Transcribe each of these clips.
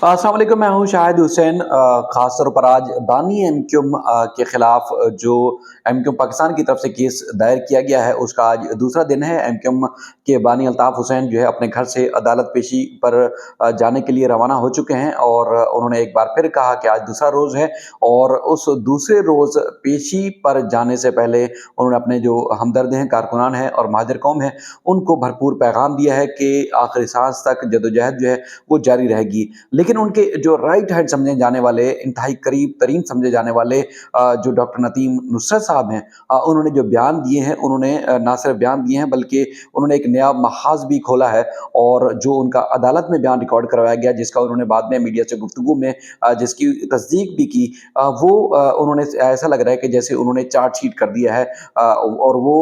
अस्सलाम वालेकुम, मैं हूँ शाहिद हुसैन। ख़ास तौर पर आज बानी एमक्यूम के ख़िलाफ़ जो एमक्यूम पाकिस्तान की तरफ से केस दायर किया गया है, उसका आज दूसरा दिन है। एमक्यूम के बानी अल्ताफ़ हुसैन जो है अपने घर से अदालत पेशी पर जाने के लिए रवाना हो चुके हैं और उन्होंने एक बार फिर कहा कि आज दूसरा रोज़ है और उस दूसरे रोज़ पेशी पर जाने से पहले उन्होंने अपने जो हमदर्द हैं, कारकुनान हैं और महाजर कौम हैं, उनको भरपूर पैगाम दिया है कि आखिरी सांस तक जदोजहद जो है वो जारी रहेगी। लेकिन उनके जो राइट हैंड समझे जाने वाले, इंतहाई करीब तरीन समझे जाने वाले जो डॉक्टर नदीम नुसरत साहब हैं, उन्होंने जो बयान दिए हैं, उन्होंने ना सिर्फ बयान दिए हैं बल्कि उन्होंने एक नया महाज़ भी खोला है। और जो उनका अदालत में बयान रिकॉर्ड करवाया गया, जिसका उन्होंने बाद में मीडिया से गुफ्तगू में जिसकी तस्दीक भी की, उन्होंने ऐसा लग रहा है कि जैसे उन्होंने चार्जशीट कर दिया है, और वो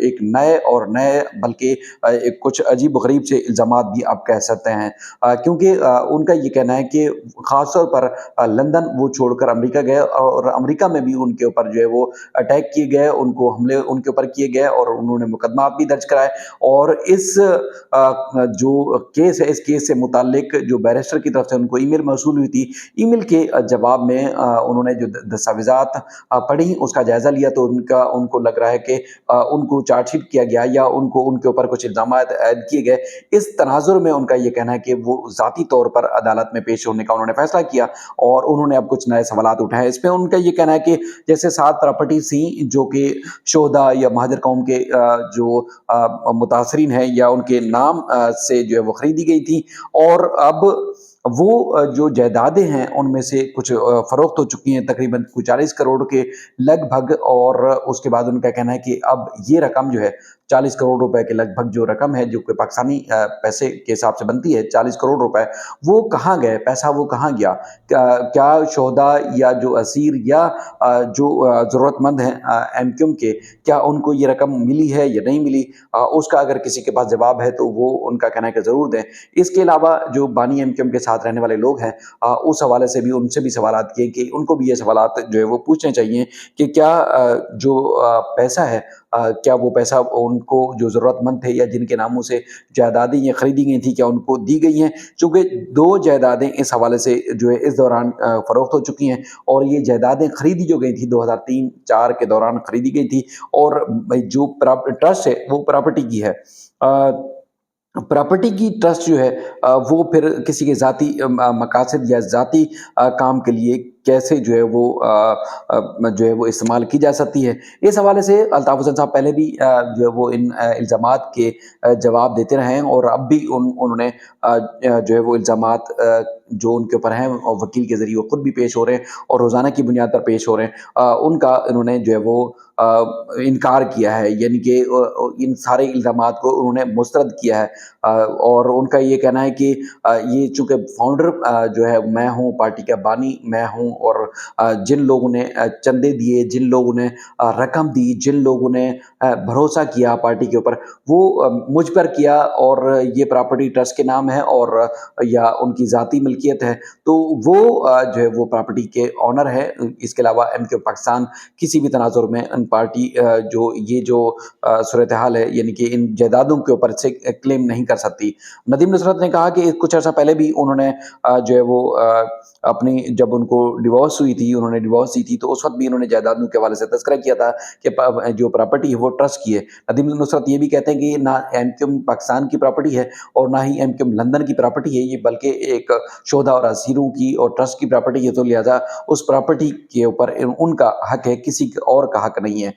एक नए बल्कि एक कुछ अजीब-व-गरीब से इल्ज़ामात भी आप कह सकते हैं। क्योंकि उनका ये कहना है कि ख़ास तौर पर लंदन वो छोड़कर अमेरिका गए और अमेरिका में भी उनके ऊपर जो है वो अटैक किए गए, उनको हमले उनके ऊपर किए गए और उन्होंने मुकदमा भी दर्ज कराए। और इस जो केस है, इस केस से मुताल्लिक जो बैरिस्टर की तरफ से उनको ईमेल मौसूल हुई थी, ईमेल के जवाब में उन्होंने जो द दस्तावेज़ात पढ़ी, उसका जायज़ा लिया, तो उनको लग रहा है कि उनको चार्जशीट किया गया या उनको उनके ऊपर कुछ इल्ज़ामात ऐड किए गए। इस तनाज़ुर में उनका ये कहना है कि वो ज़ाती तौर पर अदालत में पेश होने का उन्होंने फ़ैसला किया और उन्होंने अब कुछ नए सवालात उठाए। इसमें उनका ये कहना है कि जैसे 7 प्रॉपर्टीज़ थी जो कि शोहदा या महाजर कौम के जो मुतासरीन हैं या उनके नाम से जो है वो खरीदी गई थी और अब वो जो जायदादें हैं उनमें से कुछ फ़रोख्त हो चुकी हैं, तकरीबन कुछ 40 करोड़ के लगभग। और उसके बाद उनका कहना है कि अब ये रकम जो है 40 करोड़ रुपए के लगभग जो रकम है, जो कि पाकिस्तानी पैसे के हिसाब से बनती है 40 करोड़ रुपए, वो कहाँ गए? पैसा वो कहाँ गया? क्या क्या शोहदा या जो असीर या जो ज़रूरतमंद हैं एमक्यूम के, क्या उनको ये रकम मिली है या नहीं मिली? उसका अगर किसी के पास जवाब है तो वो उनका कहना है कि ज़रूर दें। इसके अलावा जो बानी एमक्यूम के साथ रहने वाले लोग हैं, उस हवाले से भी उनसे भी सवालात किए कि उनको भी ये सवालात जो है वो पूछने चाहिए कि क्या जो पैसा है, क्या वो पैसा उनको जो ज़रूरतमंद थे या जिनके नामों से जायदादें ये खरीदी गई थी, क्या उनको दी गई हैं? चूँकि 2 जायदादें इस हवाले से जो है इस दौरान फ़रोख्त हो चुकी हैं और ये जायदादें खरीदी जो गई थी 2003-4 के दौरान खरीदी गई थी और जो ट्रस्ट है वो प्रॉपर्टी की है। प्रॉपर्टी की ट्रस्ट जो है वो फिर किसी के ज़ाती मकासद या ज़ाती काम के लिए कैसे जो है वो जो है वो इस्तेमाल की जा सकती है। इस हवाले से अल्ताफ़ हुसैन साहब पहले भी जो है वो इन इल्ज़ामात के जवाब देते रहे हैं और अब भी उन्होंने जो है वो इल्ज़ामात जो उनके ऊपर हैं और वकील के ज़रिए वो खुद भी पेश हो रहे हैं और रोज़ाना की बुनियाद पर पेश हो रहे हैं। उनका इन्होंने जो है वो इनकार किया है, यानी कि इन सारे इल्ज़ामात को उन्होंने मुस्तरद किया है। और उनका ये कहना है कि ये चूँकि फाउंडर जो है मैं हूँ, पार्टी का बानी मैं हूँ और जिन लोगों ने चंदे दिए, जिन लोगों ने रकम दी, जिन लोगों ने भरोसा किया पार्टी के ऊपर, वो मुझ पर किया और ये प्रॉपर्टी ट्रस्ट के नाम है और या उनकी ज़ाती मिल्कियत है, तो वो जो है वो प्रॉपर्टी के ओनर है। इसके अलावा एमक्यू पाकिस्तान किसी भी तनाज़ुर में इन पार्टी जो ये जो सूरत हाल है, यानी कि इन जायदादों के ऊपर से क्लेम नहीं कर सकती। नदीम नुसरत ने कहा कि कुछ अर्सा पहले भी उन्होंने जो है वो अपनी जब उनको डिवोर्स हुई थी, उन्होंने डिवोर्स दी थी, तो उस वक़्त भी उन्होंने जायदादों के हवाले से तज़किरा किया था कि जो प्रॉपर्टी है वो ट्रस्ट की है। नदीम नुसरत ये भी कहते हैं कि ना एमक्यूम पाकिस्तान की प्रॉपर्टी है और ना ही एमक्यूम लंदन की प्रॉपर्टी है, ये बल्कि एक शोधा और असीरों की और ट्रस्ट की प्रॉपर्टी है, तो लिहाज़ा उस प्रॉपर्टी के ऊपर उनका हक है, किसी और का हक नहीं है।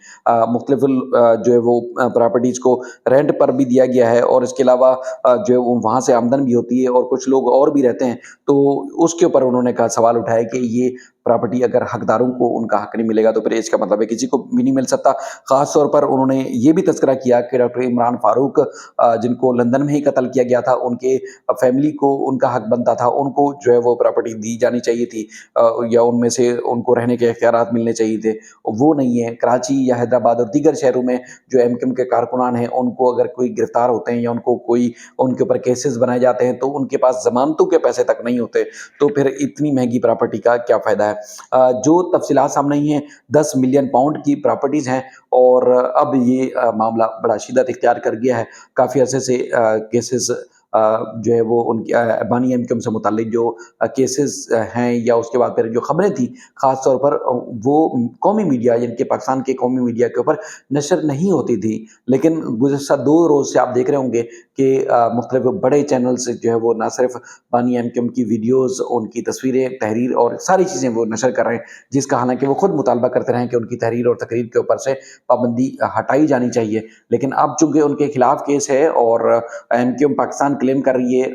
मुख्तलिफ़ जो है वो प्रॉपर्टीज़ को रेंट पर भी दिया गया है और इसके अलावा जो है वो वहाँ से आमदन भी होती है और कुछ लोग और भी रहते हैं, तो उसके ऊपर उन्होंने कहा सवाल उठाया कि ये प्रॉपर्टी अगर हकदारों को उनका हक नहीं मिलेगा तो फिर इसका मतलब है किसी को भी नहीं मिल सकता। ख़ास तौर पर उन्होंने ये भी तज़किरा किया कि डॉक्टर इमरान फ़ारूक जिनको लंदन में ही कत्ल किया गया था, उनके फैमिली को उनका हक बनता था, उनको जो है वो प्रॉपर्टी दी जानी चाहिए थी, या उनमें से उनको रहने के इख्तियारात मिलने चाहिए थे, वो नहीं है। कराची या हैदराबाद और दीगर शहरों में जो एमक्यूम के कारकुनान हैं, उनको अगर कोई गिरफ़्तार होते हैं या उनको कोई उनके ऊपर केसेस बनाए जाते हैं, तो उनके पास ज़मानतों के पैसे तक नहीं होते, तो फिर इतनी महँगी प्रॉपर्टी का क्या फ़ायदा है? जो तफ़सीलात सामने आई हैं, 10 मिलियन पाउंड की प्रॉपर्टीज़ हैं और अब ये मामला बड़ा शिद्दत इख्तियार कर गया है। काफ़ी अरसे से केसेस جو ہے وہ ان کی بانی ایم کیو ایم سے متعلق جو کیسز ہیں یا اس کے بعد پھر جو خبریں تھیں خاص طور پر وہ قومی میڈیا یعنی کہ پاکستان کے قومی میڈیا کے اوپر نشر نہیں ہوتی تھی، لیکن گزشتہ 2 روز سے آپ دیکھ رہے ہوں گے کہ مختلف بڑے چینلز جو ہے وہ نہ صرف بانی ایم کیو ایم کی ویڈیوز، ان کی تصویریں، تحریر اور ساری چیزیں وہ نشر کر رہے ہیں، جس کا حالانکہ وہ خود مطالبہ کرتے رہے ہیں کہ ان کی تحریر اور تقریر کے اوپر سے پابندی ہٹائی جانی چاہیے، لیکن اب چونکہ ان کے خلاف کیس ہے اور ایم کیو ایم پاکستان کلیم کر رہی ہے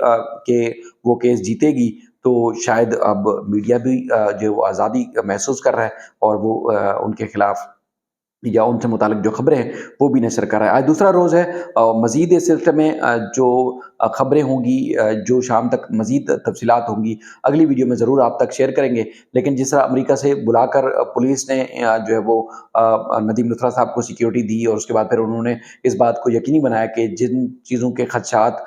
کہ وہ کیس جیتے گی، تو شاید اب میڈیا بھی جو وہ آزادی محسوس کر رہا ہے اور وہ ان کے خلاف یا ان سے متعلق جو خبریں ہیں وہ بھی نشر کر رہا ہے۔ آج دوسرا روز ہے، مزید اس سلسلے میں جو خبریں ہوں گی، جو شام تک مزید تفصیلات ہوں گی اگلی ویڈیو میں ضرور آپ تک شیئر کریں گے، لیکن جس طرح امریکہ سے بلا کر پولیس نے جو ہے وہ ندیم نصرت صاحب کو سیکیورٹی دی اور اس کے بعد پھر انہوں نے اس بات کو یقینی بنایا کہ جن چیزوں کے خدشات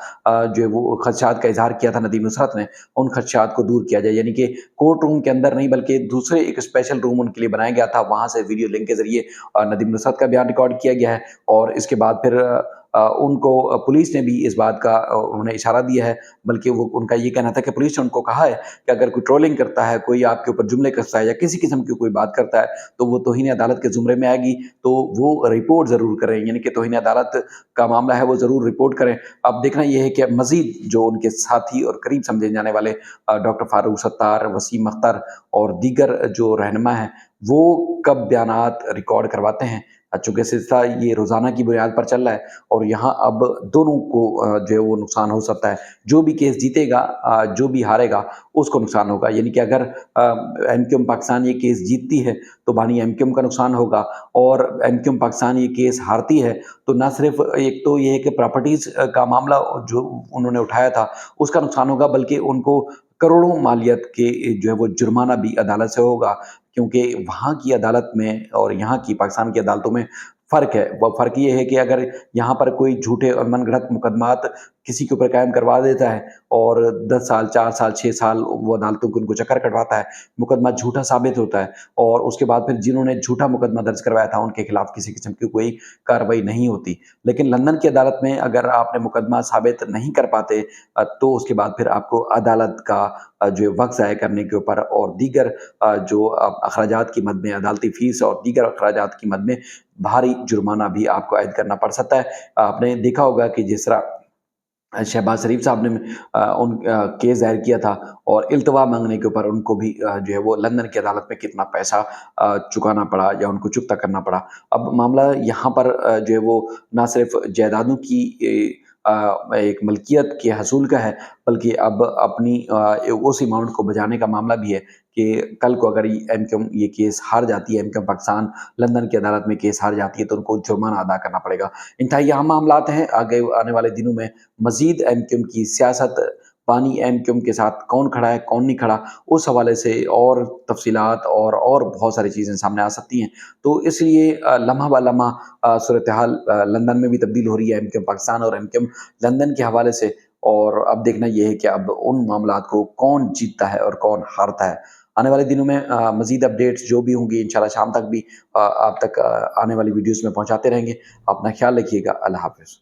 جو ہے وہ خدشات کا اظہار کیا تھا ندیم نصرت نے، ان خدشات کو دور کیا جائے، یعنی کہ کورٹ روم کے اندر نہیں بلکہ دوسرے ایک اسپیشل روم ان کے لیے بنایا گیا تھا، وہاں سے ویڈیو لنک کے ذریعے ندیم نصرت کا بیان ریکارڈ کیا گیا ہے، اور اس کے بعد پھر ان کو پولیس نے بھی اس بات کا انہوں نے اشارہ دیا ہے، بلکہ وہ ان کا یہ کہنا تھا کہ پولیس نے ان کو کہا ہے کہ اگر کوئی ٹرولنگ کرتا ہے، کوئی آپ کے اوپر جملے کستا ہے یا کسی قسم کی کوئی بات کرتا ہے تو وہ توہین عدالت کے زمرے میں آئے گی، تو وہ رپورٹ ضرور کریں، یعنی کہ توہین عدالت کا معاملہ ہے وہ ضرور رپورٹ کریں۔ اب دیکھنا یہ ہے کہ مزید جو ان کے ساتھی اور قریب سمجھے جانے والے ڈاکٹر فاروق ستار، وسیم اختر اور دیگر جو رہنما ہیں وہ کب بیانات ریکارڈ کرواتے ہیں، چونکہ سلسلہ یہ روزانہ کی بنیاد پر چل رہا ہے اور یہاں اب دونوں کو جو ہے وہ نقصان ہو سکتا ہے، جو بھی کیس جیتے گا، جو بھی ہارے گا اس کو نقصان ہوگا، یعنی کہ اگر ایم کیو ایم پاکستان یہ کیس جیتتی ہے تو بانی ایم کیو ایم کا نقصان ہوگا، اور ایم کیو ایم پاکستان یہ کیس ہارتی ہے تو نہ صرف ایک تو یہ ہے کہ پراپرٹیز کا معاملہ جو انہوں نے اٹھایا تھا اس کا نقصان ہوگا، بلکہ ان کو کروڑوں مالیت کے جو ہے وہ جرمانہ بھی عدالت سے ہوگا، کیونکہ وہاں کی عدالت میں اور یہاں کی پاکستان کی عدالتوں میں فرق ہے۔ وہ فرق یہ ہے کہ اگر یہاں پر کوئی جھوٹے اور من گھڑت مقدمات کسی کے اوپر قائم کروا دیتا ہے اور 10 سال، 4 سال، 6 سال وہ عدالتوں کو ان کو چکر کٹواتا ہے، مقدمہ جھوٹا ثابت ہوتا ہے اور اس کے بعد پھر جنہوں نے جھوٹا مقدمہ درج کروایا تھا ان کے خلاف کسی قسم کی کوئی کارروائی نہیں ہوتی، لیکن لندن کی عدالت میں اگر آپ نے مقدمہ ثابت نہیں کر پاتے تو اس کے بعد پھر آپ کو عدالت کا جو وقت ضائع کرنے کے اوپر اور دیگر جو اخراجات کی مد میں عدالتی فیس اور دیگر اخراجات کی مد میں بھاری جرمانہ بھی آپ کو عائد کرنا پڑ سکتا ہے۔ آپ نے دیکھا ہوگا کہ جس طرح شہباز شریف صاحب نے ان کیس دائر کیا تھا اور التوا مانگنے کے اوپر ان کو بھی جو ہے وہ لندن کی عدالت میں کتنا پیسہ چکانا پڑا یا ان کو چکتا کرنا پڑا۔ اب معاملہ یہاں پر جو ہے وہ نہ صرف جائیدادوں کی ایک ملکیت کے حصول کا ہے، بلکہ اب اپنی اس اماؤنٹ کو بجانے کا معاملہ بھی ہے کہ کل کو اگر ایم کیو ایم یہ کیس ہار جاتی ہے، M Q M Pakistan London کی عدالت میں کیس ہار جاتی ہے تو ان کو جرمانہ ادا کرنا پڑے گا۔ انتہائی اہم معاملات ہیں، آگے آنے والے دنوں میں مزید ایم کیو ایم کی سیاست، بانی ایم کیو ایم کے ساتھ کون کھڑا ہے کون نہیں کھڑا، اس حوالے سے اور تفصیلات اور بہت ساری چیزیں سامنے آ سکتی ہیں، تو اس لیے لمحہ بہ لمحہ صورتحال لندن میں بھی تبدیل ہو رہی ہے، ایم کیو ایم پاکستان اور ایم کیو ایم لندن کے حوالے سے، اور اب دیکھنا یہ ہے کہ اب ان معاملات کو کون جیتتا ہے اور کون ہارتا ہے۔ آنے والے دنوں میں مزید اپڈیٹس جو بھی ہوں گی انشاءاللہ شام تک بھی آپ تک آنے والی ویڈیوز میں پہنچاتے رہیں گے۔ اپنا خیال رکھیے گا، اللہ حافظ۔